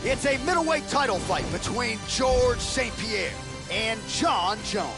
It's a middleweight title fight between George St-Pierre and Jon Jones.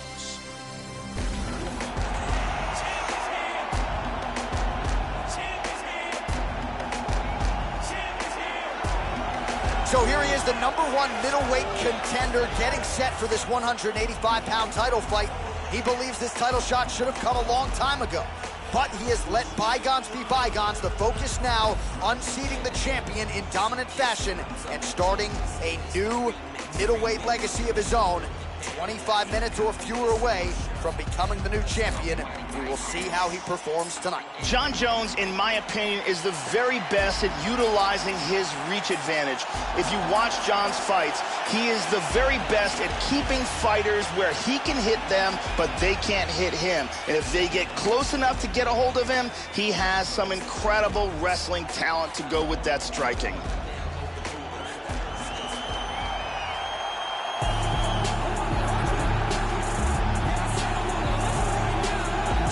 So here he is, the #1 middleweight contender, getting set for this 185-pound title fight. He believes this title shot should have come a long time ago, but he has let bygones be bygones. The focus now, unseating the champion in dominant fashion and starting a new middleweight legacy of his own. 25 minutes or fewer away from becoming the new champion. We will see how he performs tonight. Jon Jones, in my opinion, is the very best at utilizing his reach advantage. If you watch Jon's fights, he is the very best at keeping fighters where he can hit them, but they can't hit him. And if they get close enough to get a hold of him, he has some incredible wrestling talent to go with that striking.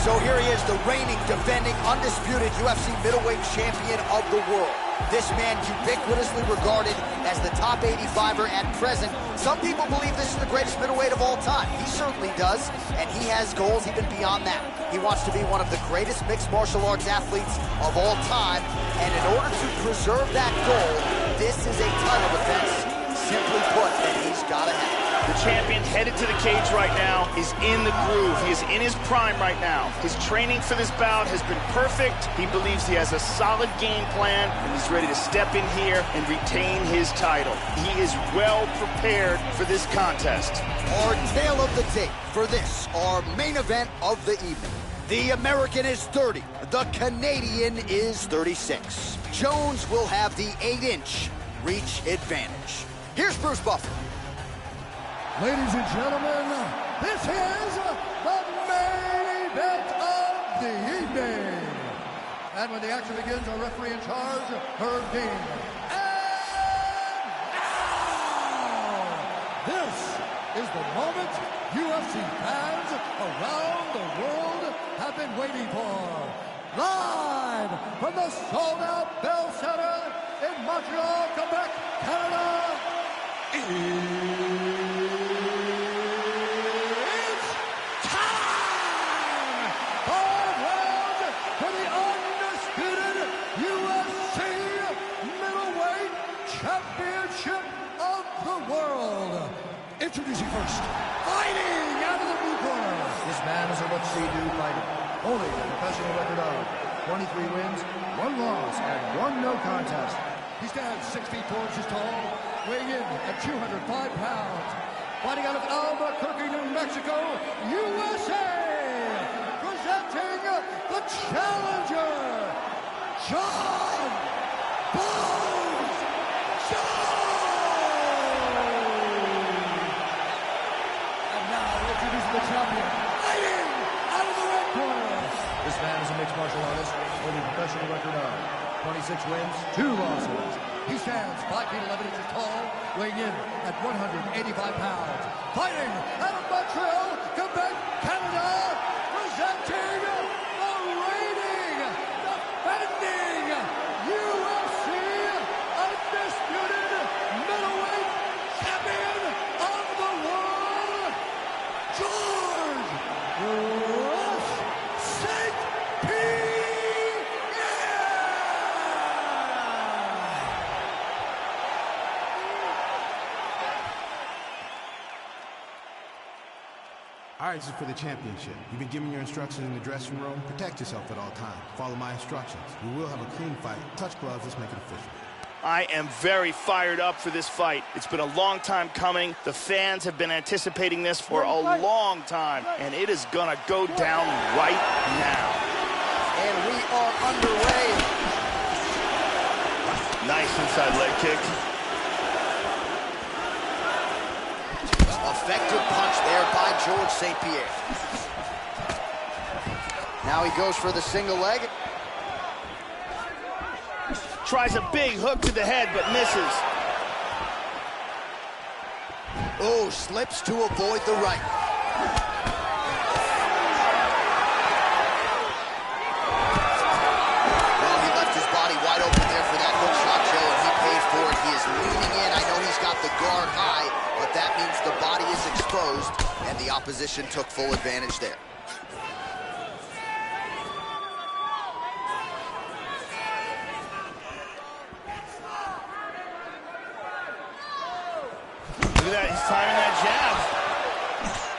So here he is, the reigning, defending, undisputed UFC middleweight champion of the world. This man ubiquitously regarded as the top 85er at present. Some people believe this is the greatest middleweight of all time. He certainly does, and he has goals even beyond that. He wants to be one of the greatest mixed martial arts athletes of all time, and in order to preserve that goal, this is a title defense, simply put, that he's got to have. The champion headed to the cage right now is in the groove. He is in his prime right now. His training for this bout has been perfect. He believes he has a solid game plan, and he's ready to step in here and retain his title. He is well prepared for this contest. Our tale of the tape for this, our main event of the evening. The American is 30. The Canadian is 36. Jones will have the 8-inch reach advantage. Here's Bruce Buffer. Ladies and gentlemen, this is the main event of the evening. And when the action begins, our referee in charge, Herb Dean. And now, this is the moment UFC fans around the world have been waiting for. Live from the sold-out Bell Center in Montreal, Quebec, Canada. Championship of the world. Introducing first, fighting out of the blue corner. This man is a what-see-do fighter. Holding a professional record of 23 wins, 1 loss, and 1 no contest. He stands 6 feet 4 inches tall, weighing in at 205 pounds. Fighting out of Albuquerque, New Mexico, USA. Presenting the challenger, Jon Bones Jones! And now, introducing the champion, fighting out of the red corner. This man is a mixed martial artist, holding a professional record of 26 wins, 2 losses. He stands 5 feet 11 inches tall, weighing in at 185 pounds. Fighting out of Montreal, Quebec, Canada, presenting the reigning, defending UFC undisputed middleweight champion of the world, George St-Pierre! All right, this is for the championship. You've been given your instructions in the dressing room. Protect yourself at all times. Follow my instructions. We will have a clean fight. Touch gloves. Let's make it official. I am very fired up for this fight. It's been a long time coming. The fans have been anticipating this for a long time, and it is gonna go down right now. And we are underway. Nice inside leg kick. Effective punch there by George St-Pierre. Now he goes for the single leg. Tries a big hook to the head, but misses. Oh, slips to avoid the right. Well, he left his body wide open there for that hook shot, Joe, and he paid for it. He is leaning in. I have the guard high, but that means the body is exposed, and the opposition took full advantage there. Look at that, he's timing that jab.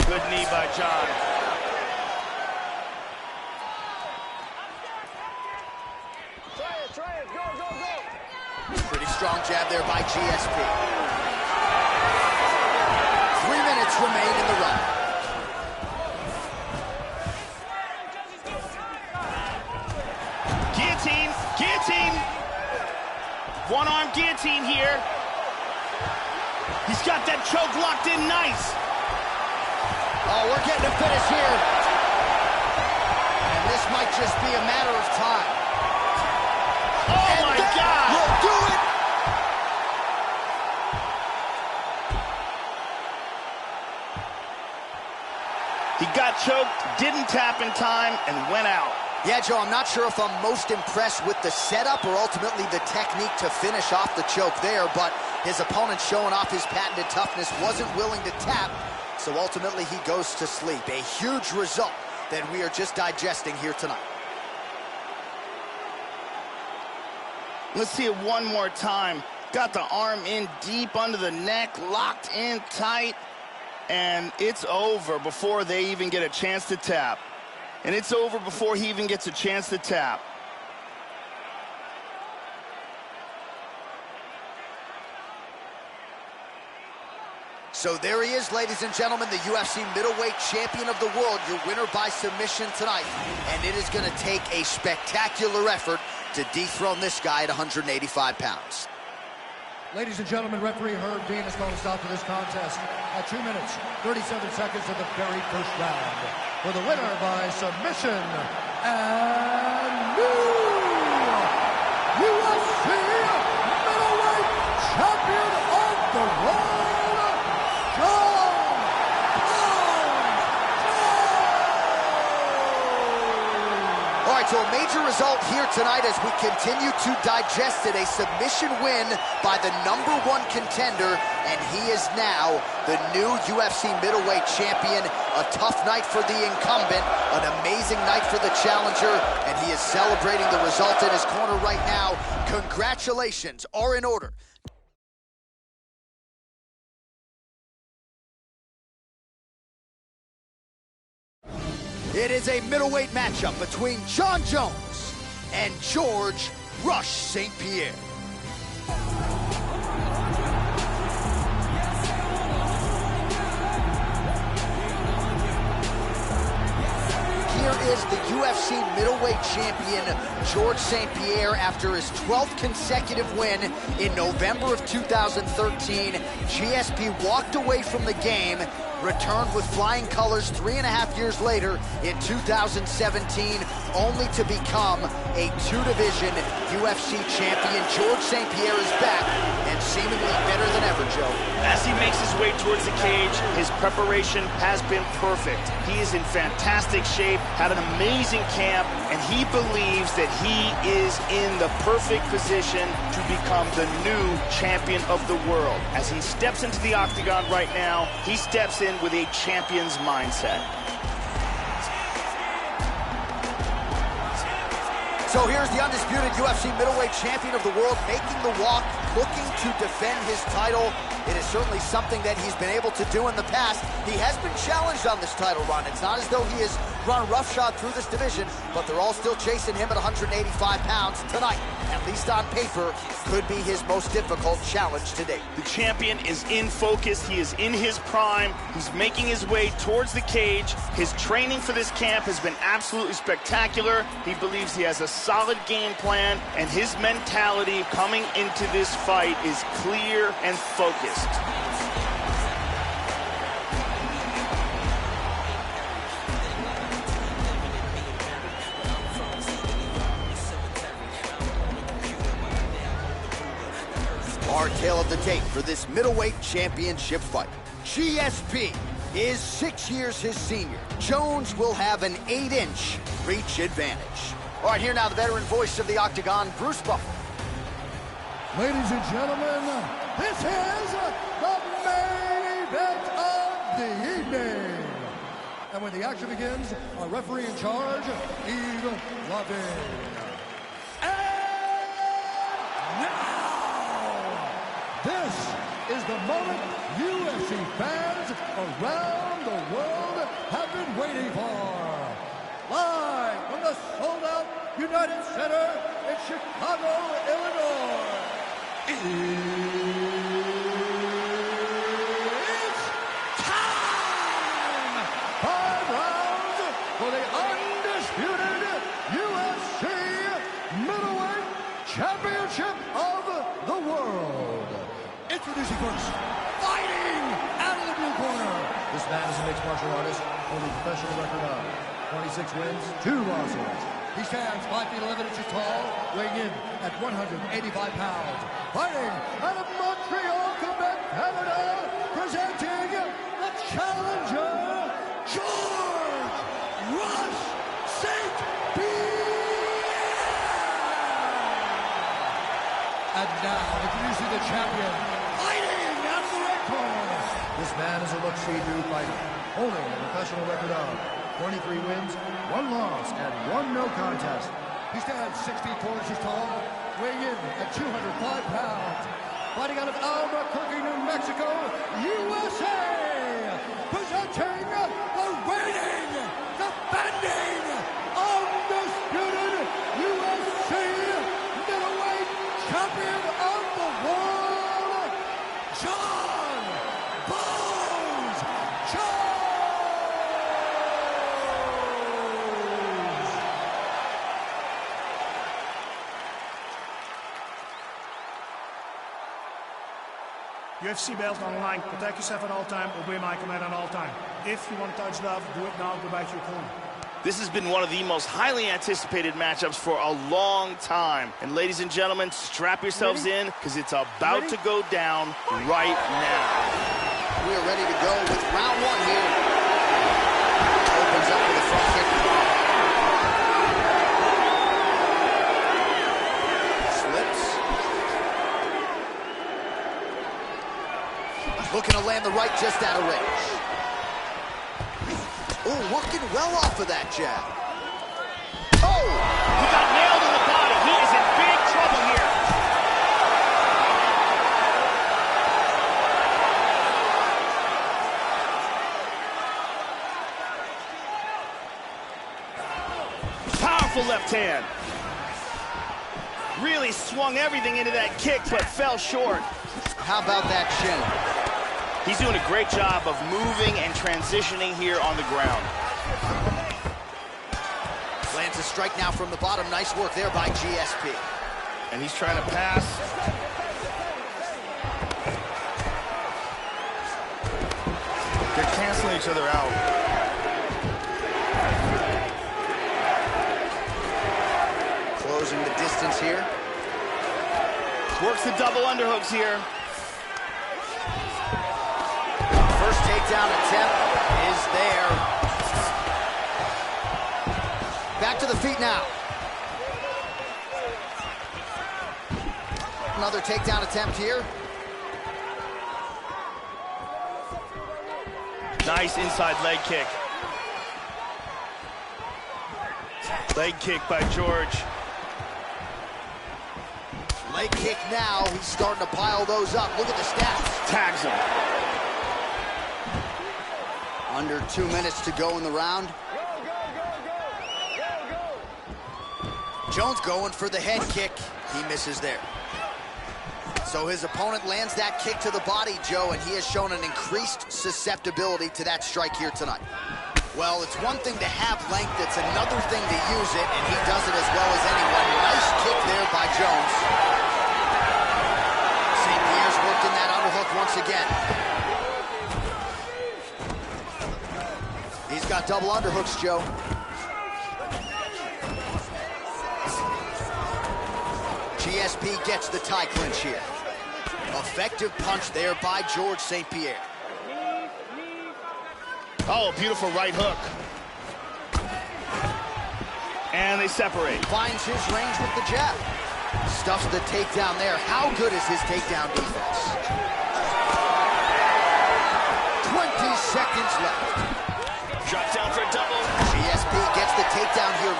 Good knee by John. Try it, go. Pretty strong jab there by GSP. 3 minutes remain in the round. Guillotine, guillotine. One-arm guillotine here. He's got that choke locked in nice. Oh, we're getting a finish here. And this might just be a matter of time. Oh, my God. We'll do it. He got choked, didn't tap in time, and went out. Yeah, Joe, I'm not sure if I'm most impressed with the setup or ultimately the technique to finish off the choke there, but his opponent showing off his patented toughness wasn't willing to tap, so ultimately he goes to sleep. A huge result that we are just digesting here tonight. Let's see it one more time. Got the arm in deep under the neck, locked in tight, and it's over before they even get a chance to tap. And it's over before he even gets a chance to tap. So there he is, ladies and gentlemen, the UFC middleweight champion of the world, your winner by submission tonight. And it is going to take a spectacular effort to dethrone this guy at 185 pounds. Ladies and gentlemen, referee Herb Dean has called a stop to this contest at 2 minutes, 37 seconds of the very first round. For the winner by submission, and new UFC middleweight champion of the world, All right, so a major result here tonight as we continue to digest it. A submission win by the #1 contender, and he is now the new UFC middleweight champion. A tough night for the incumbent, an amazing night for the challenger, and he is celebrating the result in his corner right now. Congratulations are in order. It is a middleweight matchup between Jon Jones and George "Rush" St-Pierre. Here is the UFC middleweight champion, George St-Pierre, after his 12th consecutive win in November of 2013. GSP walked away from the game, returned with flying colors 3.5 years later in 2017, only to become a 2-division UFC champion. George St-Pierre is back and seemingly better than ever, Joe. As he makes his way towards the cage, his preparation has been perfect. He is in fantastic shape, had an amazing camp, and he believes that he is in the perfect position to become the new champion of the world. As he steps into the octagon right now, he steps in with a champion's mindset. So here's the undisputed UFC middleweight champion of the world making the walk, looking to defend his title. It is certainly something that he's been able to do in the past. He has been challenged on this title run. It's not as though he has run roughshod through this division, but they're all still chasing him at 185 pounds tonight. At least on paper, could be his most difficult challenge to date. The champion is in focus. He is in his prime. He's making his way towards the cage. His training for this camp has been absolutely spectacular. He believes he has a solid game plan, and his mentality coming into this fight is clear and focused. Our tale of the tape for this middleweight championship fight. GSP is 6 years his senior. Jones will have an 8-inch reach advantage. All right, here now the veteran voice of the Octagon, Bruce Buffer. ladies and gentlemen, this is And when the action begins, our referee in charge, Yves Lavigne. And now, this is the moment UFC fans around the world have been waiting for. Live from the sold-out United Center in Chicago, Illinois. It's time! 5 rounds for the undisputed UFC Middleweight Championship of the World. Introducing first, fighting out of the blue corner. This man is a mixed martial artist, holding a professional record of 26 wins, 2 losses. He stands 5 feet 11 inches tall, weighing in at 185 pounds. Fighting out of Montreal, Quebec, Canada, presenting the challenger, George Rush St-Pierre. And now, introducing the champion, fighting out of the red corner. This man is a look-see-through fighter, holding a professional record of 23 wins, 1 loss, and 1 no contest. He stands 6 feet 4 inches tall, weighing in at 205 pounds. Fighting out of Albuquerque, New Mexico, USA. Presenting the reigning, defending, undisputed UFC middleweight champion of the world, John Bones Jones. UFC belt on the line. Protect yourself at all time. Obey my command at all time. If you want to touch love, do it now. Go back to your corner. This has been one of the most highly anticipated matchups for a long time. And ladies and gentlemen, strap yourselves in because it's about to go down right now. We are ready to go with round 1 here. Opens up with a front kick. Looking to land the right just out of range. Oh, working well off of that jab. Oh! He got nailed in the body. He is in big trouble here. Powerful left hand. Really swung everything into that kick, but fell short. How about that shin? He's doing a great job of moving and transitioning here on the ground. Lands a strike now from the bottom. Nice work there by GSP. And he's trying to pass. They're canceling each other out. Closing the distance here. Works the double underhooks here. First takedown attempt is there. Back to the feet now. Another takedown attempt here. Nice inside leg kick. Leg kick by George. Leg kick now. He's starting to pile those up. Look at the stats. Tags him. Under 2 minutes to go in the round. Jones going for the head kick. He misses there. So his opponent lands that kick to the body, Joe, and he has shown an increased susceptibility to that strike here tonight. Well, it's one thing to have length, it's another thing to use it, and he does it as well as anyone. Nice kick there by Jones. St-Pierre's worked in that underhook once again. He's got double underhooks, Joe. GSP gets the tie clinch here. Effective punch there by George St-Pierre. Oh, beautiful right hook. And they separate. Finds his range with the jab. Stuffs the takedown there. How good is his takedown defense? 20 seconds left. Drop down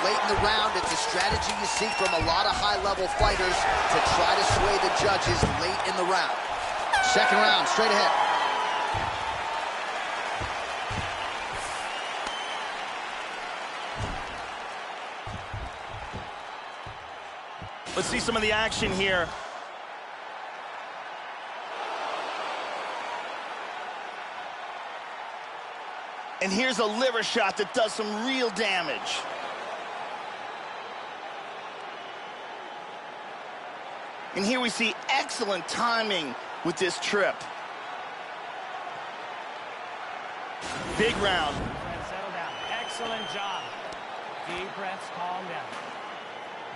late in the round. It's a strategy you see from a lot of high-level fighters to try to sway the judges late in the round. Second round, straight ahead. Let's see some of the action here. And here's a liver shot that does some real damage. And here we see excellent timing with this trip. Big round. Settle down. Excellent job. Deep breaths, calm down.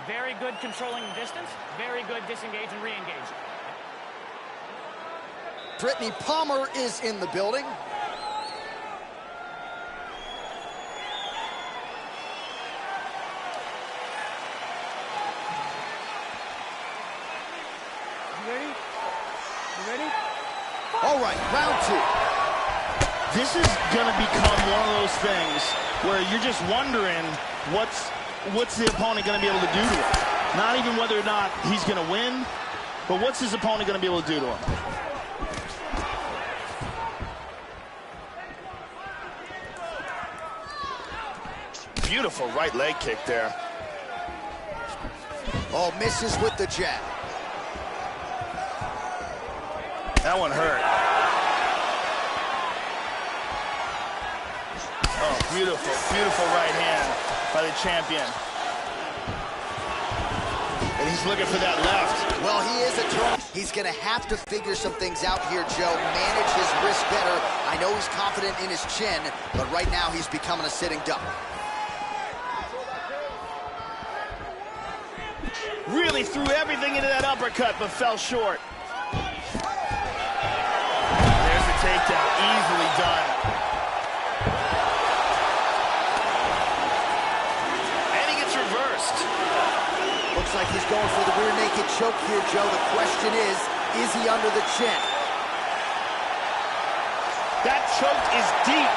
Very good controlling the distance. Very good disengage and re-engage. Brittany Palmer is in the building. You ready? You ready? All right, round two. This is going to become one of those things where you're just wondering what's the opponent going to be able to do to him. Not even whether or not he's going to win, but what's his opponent going to be able to do to him. Beautiful right leg kick there. Oh, misses with the jab. That one hurt. Oh, beautiful, beautiful right hand by the champion. And he's looking for that left. Well, he is a turn. He's going to have to figure some things out here, Joe. Manage his wrist better. I know he's confident in his chin, but right now he's becoming a sitting duck. Really threw everything into that uppercut, but fell short. There's the takedown, easily done. And he gets reversed. Looks like he's going for the rear naked choke here, Joe. The question is he under the chin? That choke is deep.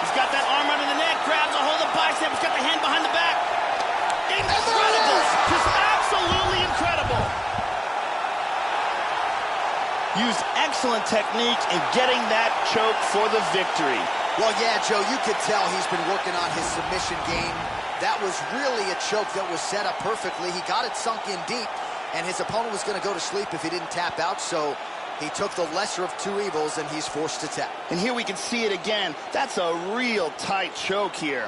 He's got that arm under the neck, grabs a hold of the bicep, he's got the hand behind the back. Incredible! Just absolutely incredible. Used excellent technique in getting that choke for the victory. Well, yeah, Joe, you could tell he's been working on his submission game. That was really a choke that was set up perfectly. He got it sunk in deep, and his opponent was going to go to sleep if he didn't tap out, so he took the lesser of two evils, and he's forced to tap. And here we can see it again. That's a real tight choke here.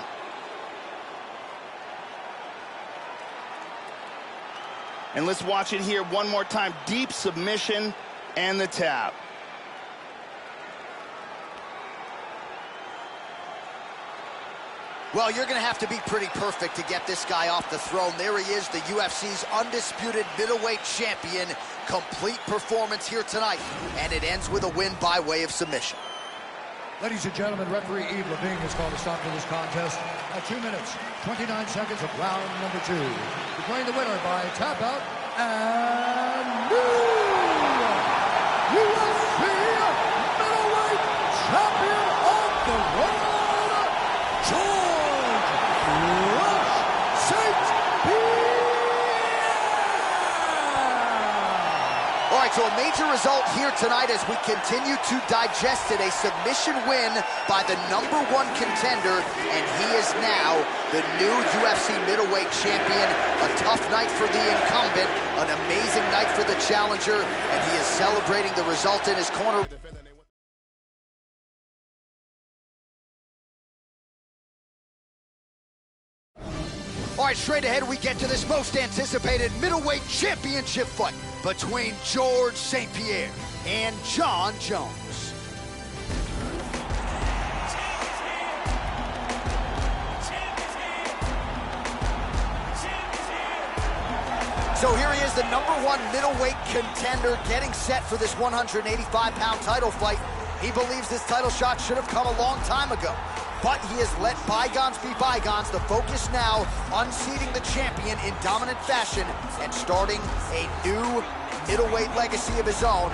And let's watch it here one more time. Deep submission and the tap. Well, you're going to have to be pretty perfect to get this guy off the throne. There he is, the UFC's undisputed middleweight champion. Complete performance here tonight, and it ends with a win by way of submission. Ladies and gentlemen, referee Yves Levine has called a stop to this contest at 2 minutes, 29 seconds of round number 2. Declaring the winner by tap out and new UFC middleweight champion of the world, St-Pierre. All right, so a major result here tonight as we continue to digest it. A submission win by the #1 contender, and he is now the new UFC middleweight champion. A tough night for the incumbent, an amazing night for the challenger, and he is celebrating the result in his corner. All right, straight ahead we get to this most anticipated middleweight championship fight between George St-Pierre and Jon Jones. So here he is, the #1 middleweight contender, getting set for this 185-pound title fight. He believes this title shot should have come a long time ago, but he has let bygones be bygones. The focus now, unseating the champion in dominant fashion and starting a new middleweight legacy of his own.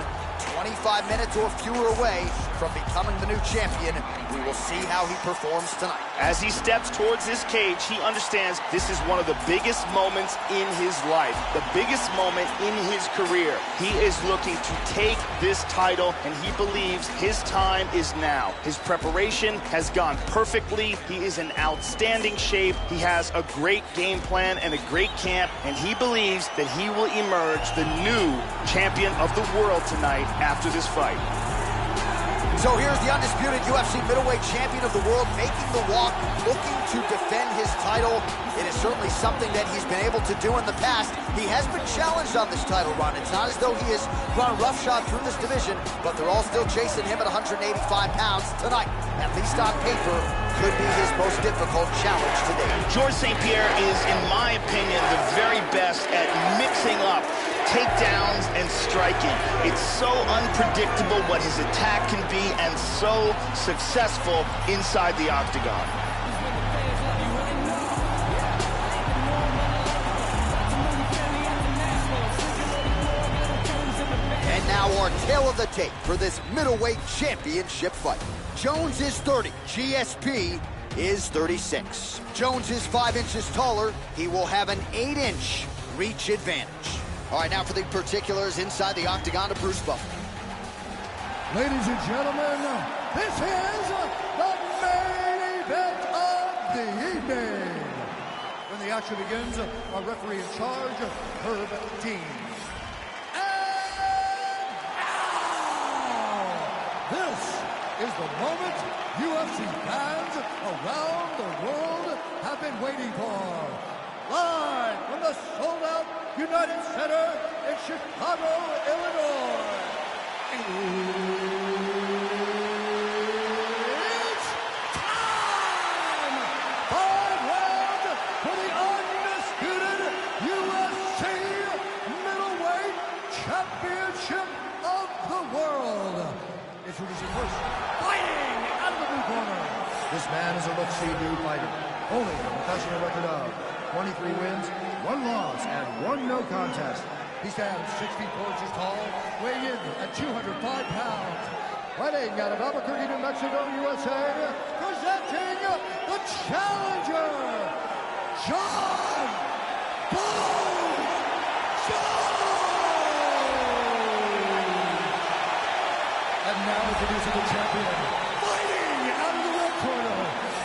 25 minutes or fewer away from becoming the new champion. We will see how he performs tonight. As he steps towards this cage, he understands this is one of the biggest moments in his life, the biggest moment in his career. He is looking to take this title, and he believes his time is now. His preparation has gone perfectly. He is in outstanding shape. He has a great game plan and a great camp, and he believes that he will emerge the new champion of the world tonight after this fight. So here's the undisputed UFC middleweight champion of the world making the walk, looking to defend his title. It is certainly something that he's been able to do in the past. He has been challenged on this title run. It's not as though he has run roughshod through this division, but they're all still chasing him at 185 pounds tonight. At least on paper, could be his most difficult challenge today. George St-Pierre is, in my opinion, the very best at mixing up takedowns and striking. It's so unpredictable what his attack can be and so successful inside the octagon. And now our tale of the tape for this middleweight championship fight. Jones is 30, GSP is 36. Jones is 5 inches taller. He will have an 8-inch reach advantage. All right, now for the particulars inside the octagon to Bruce Buffer. Ladies and gentlemen, this is the main event of the evening. When the action begins, our referee in charge, Herb Dean. And now, this is the moment UFC fans around the world have been waiting for. Live from the sold-out United Center in Chicago, Illinois. It's time! 5 rounds for the undisputed UFC middleweight championship of the world. Introducing first, fighting out of the blue corner. This man is a look-see new fighter, holding a professional record of 23 wins, 1 loss, and 1 no contest. He stands 6 feet 4 inches tall, weighing in at 205 pounds. Fighting out of Albuquerque, New Mexico, USA, presenting the challenger, John Bones Jones. And now introducing the champion, fighting out of the red corner.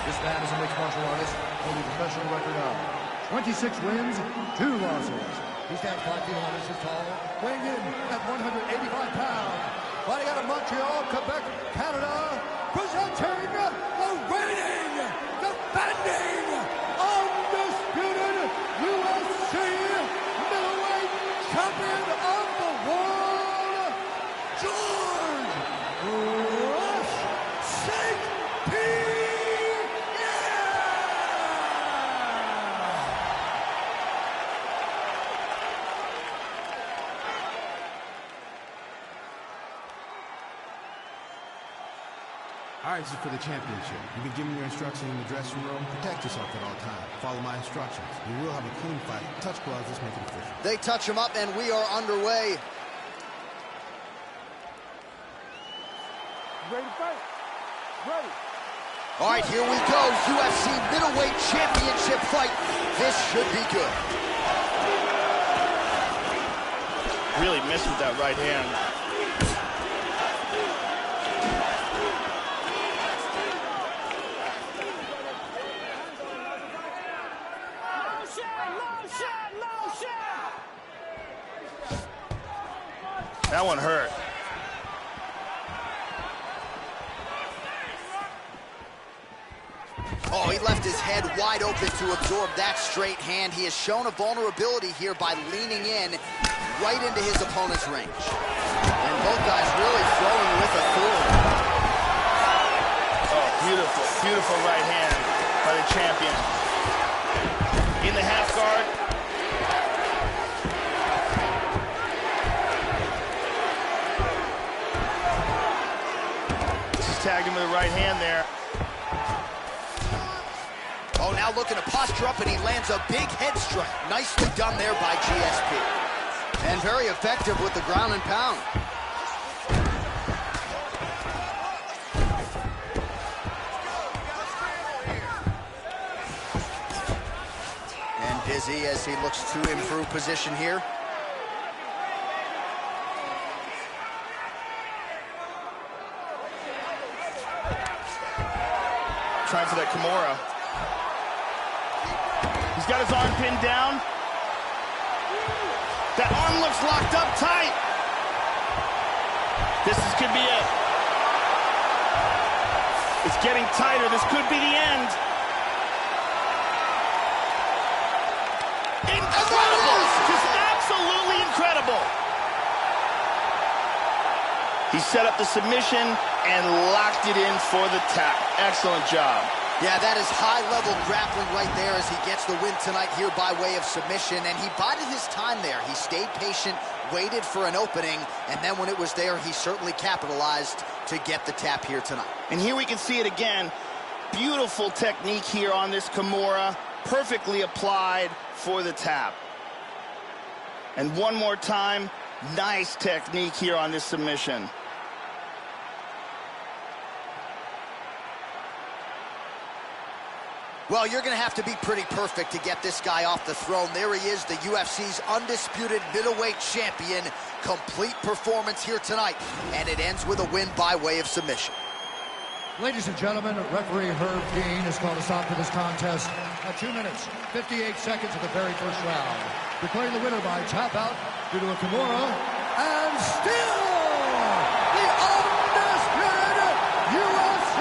This man is a mixed martial artist, holding a professional record of 26 wins, 2 losses. He stands 5 feet 11 inches tall, weighing in at 185 pounds. Fighting out of Montreal, Quebec, Canada, presenting the reigning, defending, undisputed UFC middleweight champion of the world, George St-Pierre. All right, this is for the championship. You've been given your instructions in the dressing room. Protect yourself at all times. Follow my instructions. We will have a clean fight. Touch gloves, let's make it official. They touch him up, and we are underway. Ready to fight? Ready. All right, here we go. UFC middleweight championship fight. This should be good. Really missed with that right hand. That one hurt. Oh, he left his head wide open to absorb that straight hand. He has shown a vulnerability here by leaning in right into his opponent's range. And both guys really throwing with authority. Oh, beautiful, beautiful right hand by the champion. In the half guard. Just tagged him with the right hand there. Oh, now looking to posture up, and he lands a big head strike. Nicely done there by GSP. And very effective with the ground and pound. Z as he looks to improve position here. Trying for that Kimura. He's got his arm pinned down. That arm looks locked up tight. Could be it. It's getting tighter. This could be the end. Incredible! Just absolutely incredible. He set up the submission and locked it in for the tap. Excellent job. Yeah, that is high-level grappling right there as he gets the win tonight here by way of submission. And he bided his time there. He stayed patient, waited for an opening, and then when it was there, he certainly capitalized to get the tap here tonight. And here we can see it again. Beautiful technique here on this Kimura. Perfectly applied for the tap. And one more time, nice technique here on this submission. Well, you're going to have to be pretty perfect to get this guy off the throne. There he is, the UFC's undisputed middleweight champion. Complete performance here tonight, and it ends with a win by way of submission. Ladies and gentlemen, referee Herb Dean has called a stop to this contest at 2 minutes, 58 seconds of the very first round. Declaring the winner by tap out due to a Kimura, and still the undisputed UFC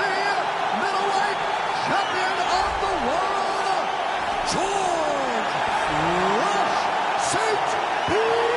middleweight champion of the world, George Rush St-Pierre!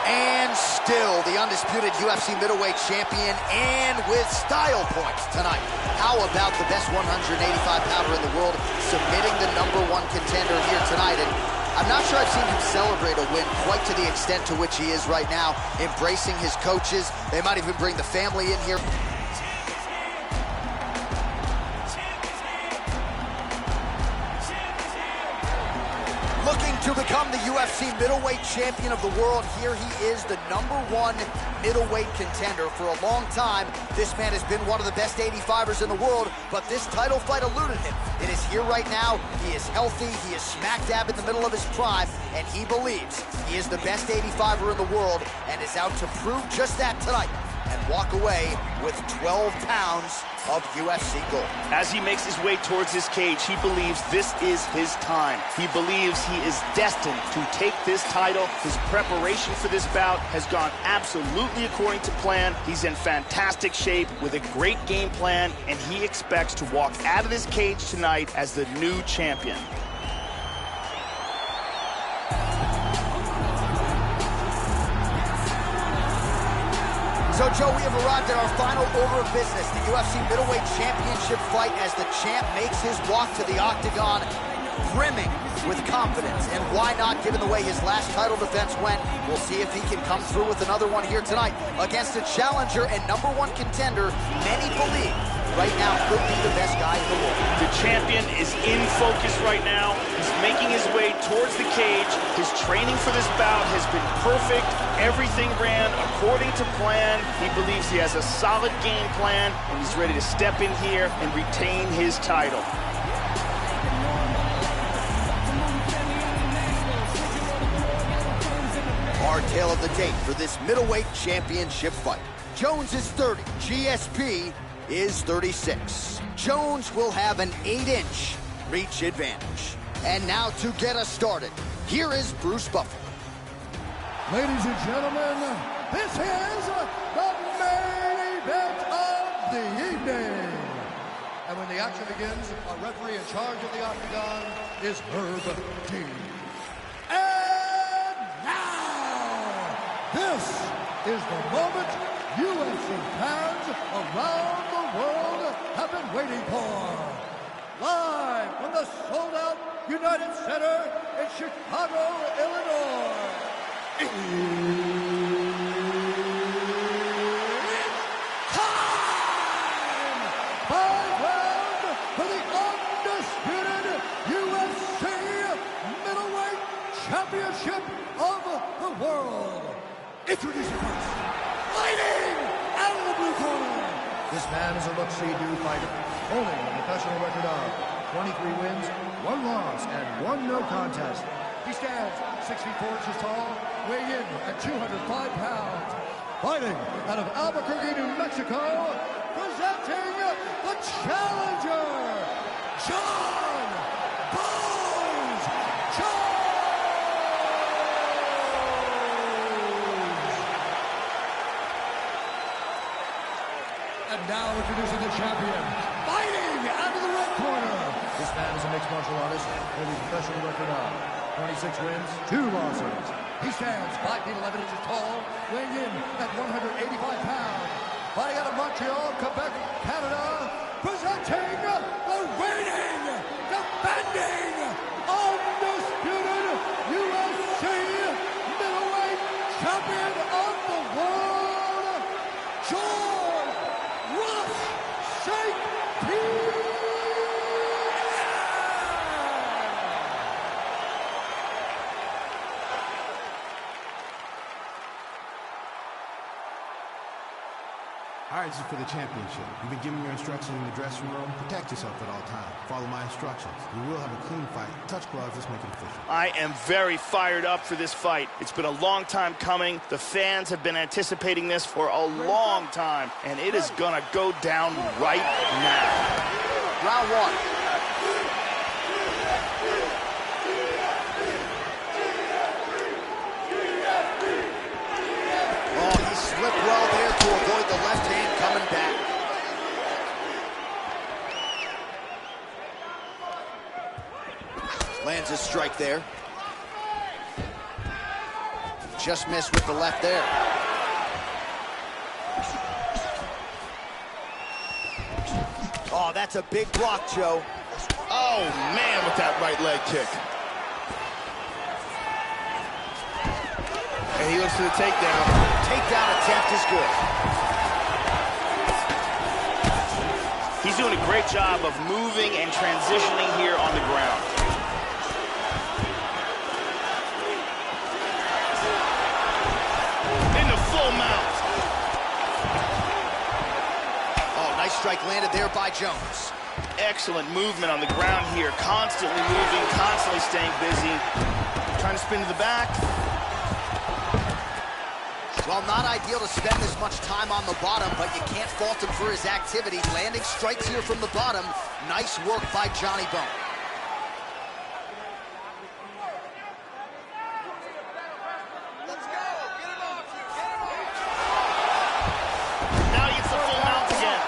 And still the undisputed UFC middleweight champion, and with style points tonight. How about the best 185-pounder in the world submitting the #1 contender here tonight? And I'm not sure I've seen him celebrate a win quite to the extent to which he is right now, embracing his coaches. They might even bring the family in here. Looking to become the UFC middleweight champion of the world. Here he is, the #1 middleweight contender. For a long time, this man has been one of the best 85ers in the world, but this title fight eluded him. It is here right now. He is healthy. He is smack dab in the middle of his prime, and he believes he is the best 85er in the world and is out to prove just that tonight and walk away with 12 pounds of UFC gold. As he makes his way towards this cage, he believes this is his time. He believes he is destined to take this title. His preparation for this bout has gone absolutely according to plan. He's in fantastic shape with a great game plan, and he expects to walk out of this cage tonight as the new champion. So, Joe, we have arrived at our final order of business, the UFC Middleweight Championship fight, as the champ makes his walk to the octagon, brimming with confidence. And why not, given the way his last title defense went? We'll see if he can come through with another one here tonight against a challenger and #1 contender many believe right now could be the best guy in the world. The champion is in focus right now. He's making his way towards the cage. His training for this bout has been perfect. Everything ran according to plan. He believes he has a solid game plan, and he's ready to step in here and retain his title. Our tale of the tape for this middleweight championship fight. Jones is 30. GSP is 36. Jones will have an 8-inch reach advantage. And now to get us started, here is Bruce Buffer. Ladies and gentlemen, this is the main event of the evening. And when the action begins, our referee in charge of the octagon is Herb Dean. And now, this is the moment UFC fans around the world have been waiting for. Live from the sold-out United Center in Chicago, Illinois. It's time! 5 rounds for the undisputed UFC middleweight championship of the world. Introducing first, fighting out of the blue corner. This man is a look-see-do fighter, holding a professional record of 23 wins, 1 loss, and 1 no contest. He stands 64 inches tall, weighing in at 205 pounds. Fighting out of Albuquerque, New Mexico, presenting the challenger, John Bones Jones! And now introducing the champion, fighting out of the red corner. This man is a mixed martial artist with a professional record of 26 wins, 2 losses. He stands 5 feet 11 inches tall, weighing in at 185 pounds. Fighting out of Montreal, Quebec, Canada, presenting the reigning, defending, undisputed UFC middleweight champion of the world, George Rush St-Pierre! All right, this is for the championship. You've been given your instructions in the dressing room. Protect yourself at all times. Follow my instructions. You will have a clean fight. Touch gloves. Let's make it official. I am very fired up for this fight. It's been a long time coming. The fans have been anticipating this for a long time, and it is gonna go down right now. Round 1. Slipped well there to avoid the left hand coming back. Lands a strike there. Just missed with the left there. Oh, that's a big block, Joe. Oh, man, with that right leg kick. And he looks for the takedown. Takedown attempt is good. He's doing a great job of moving and transitioning here on the ground. In the full mount. Oh, nice strike landed there by Jones. Excellent movement on the ground here. Constantly moving, constantly staying busy. Trying to spin to the back. Well, not ideal to spend this much time on the bottom, but you can't fault him for his activity. Landing strikes here from the bottom. Nice work by Johnny Bone. Let's go. Get him off you. Get him off. Now he gets the full mount again.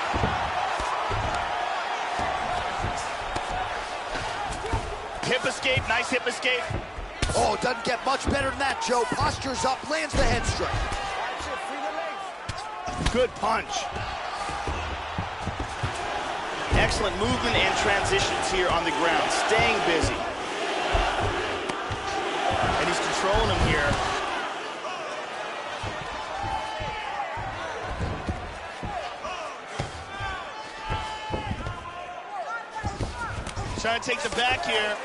Hip escape. Nice hip escape. Oh, doesn't get much better than that, Joe. Postures up, lands the head strike. Good punch. Excellent movement and transitions here on the ground. Staying busy. And he's controlling him here. Trying to take the back here.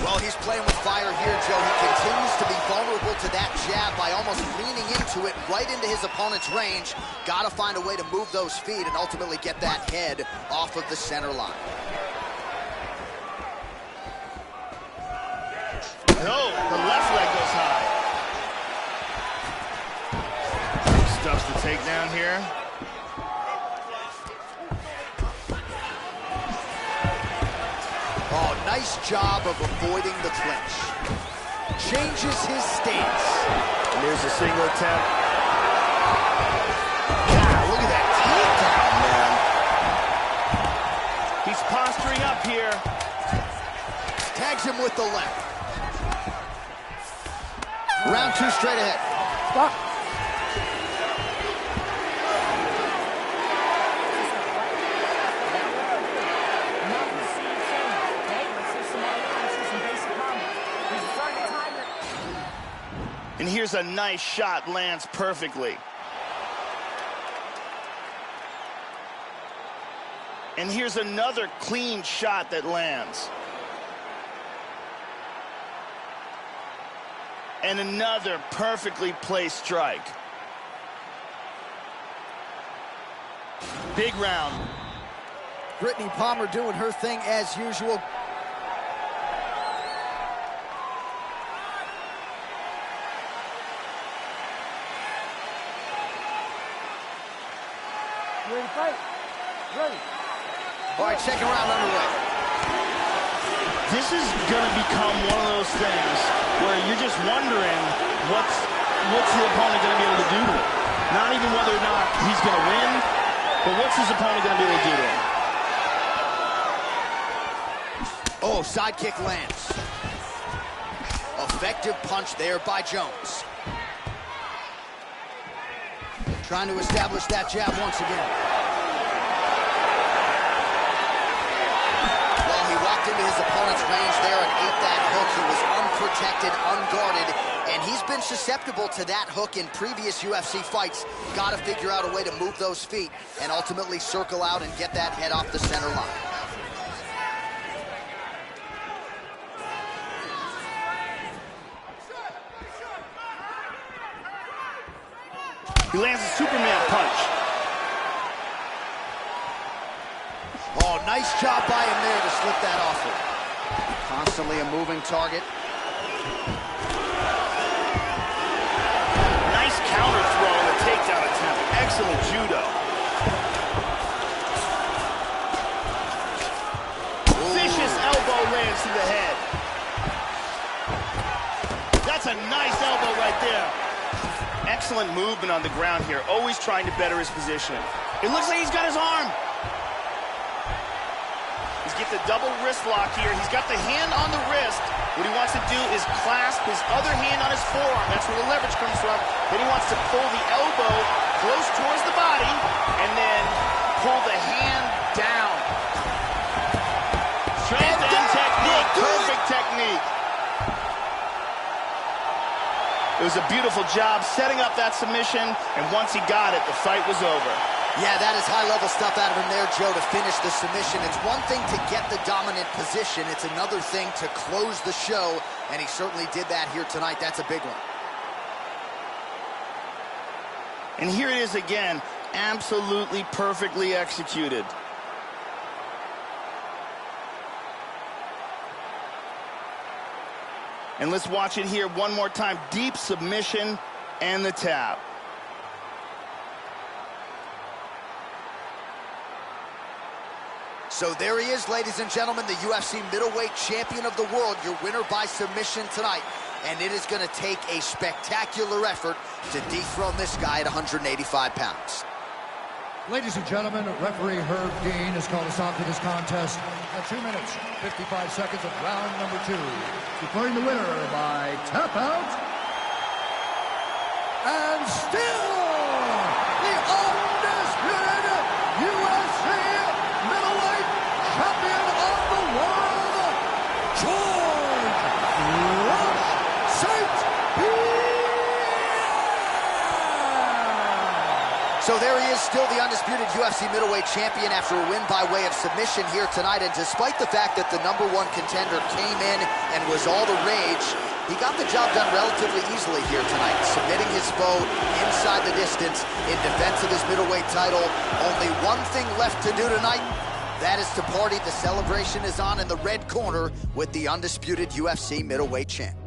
Well, he's playing with fire here, Joe. He continues to be vulnerable to that jab by almost leaning into it right into his opponent's range. Got to find a way to move those feet and ultimately get that head off of the center line. No, the left leg goes high. Stuffs the takedown here. Oh, nice job of avoiding the clinch. Changes his stance. And there's a single attempt. God, look at that takedown, man. He's posturing up here. Tags him with the left. Round 2 straight ahead. Stop. And here's a nice shot, lands perfectly. And here's another clean shot that lands. And another perfectly placed strike. Big round. Brittany Palmer doing her thing as usual. Ready to fight? Ready. All right, second round underway. This is going to become one of those things where you're just wondering what's the opponent going to be able to do to him. Not even whether or not he's going to win, but what's his opponent going to be able to do to him? Oh, side kick lands. Effective punch there by Jones. Trying to establish that jab once again. Well, he walked into his opponent's range there and ate that hook. He was unprotected, unguarded, and he's been susceptible to that hook in previous UFC fights. Got to figure out a way to move those feet and ultimately circle out and get that head off the center line. He lands a Superman punch. Oh, nice job by him there to slip that off him. Constantly a moving target. Nice counter throw and a takedown attempt. Excellent judo. Vicious elbow lands to the head. That's a nice elbow right there. Excellent movement on the ground here, always trying to better his position. It looks like he's got his arm. He's get the double wrist lock here. He's got the hand on the wrist. What he wants to do is clasp his other hand on his forearm. That's where the leverage comes from. Then he wants to pull the elbow close towards the body and then pull the hand down. Strength and technique, perfect technique. It was a beautiful job setting up that submission, and once he got it, the fight was over. Yeah, that is high-level stuff out of him there, Joe, to finish the submission. It's one thing to get the dominant position. It's another thing to close the show, and he certainly did that here tonight. That's a big one. And here it is again, absolutely perfectly executed. And let's watch it here one more time. Deep submission and the tap. So there he is, ladies and gentlemen, the UFC middleweight champion of the world, your winner by submission tonight. And it is going to take a spectacular effort to dethrone this guy at 185 pounds. Ladies and gentlemen, referee Herb Dean has called us on to this contest at 2 minutes, 55 seconds of round number 2. Declaring the winner by tap out, and still the undisputed UFC middleweight champion of the world, George St-Pierre. So there he is, still the undisputed UFC middleweight champion after a win by way of submission here tonight. And despite the fact that the #1 contender came in and was all the rage, he got the job done relatively easily here tonight, submitting his foe inside the distance in defense of his middleweight title. Only one thing left to do tonight. That is to party. The celebration is on in the red corner with the undisputed UFC middleweight champ.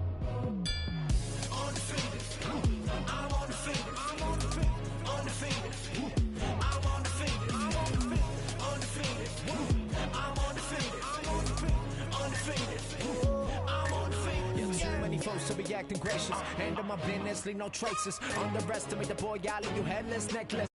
To be acting gracious, handle my business, leave no traces. Underestimate the boy, I'll leave you headless, necklace.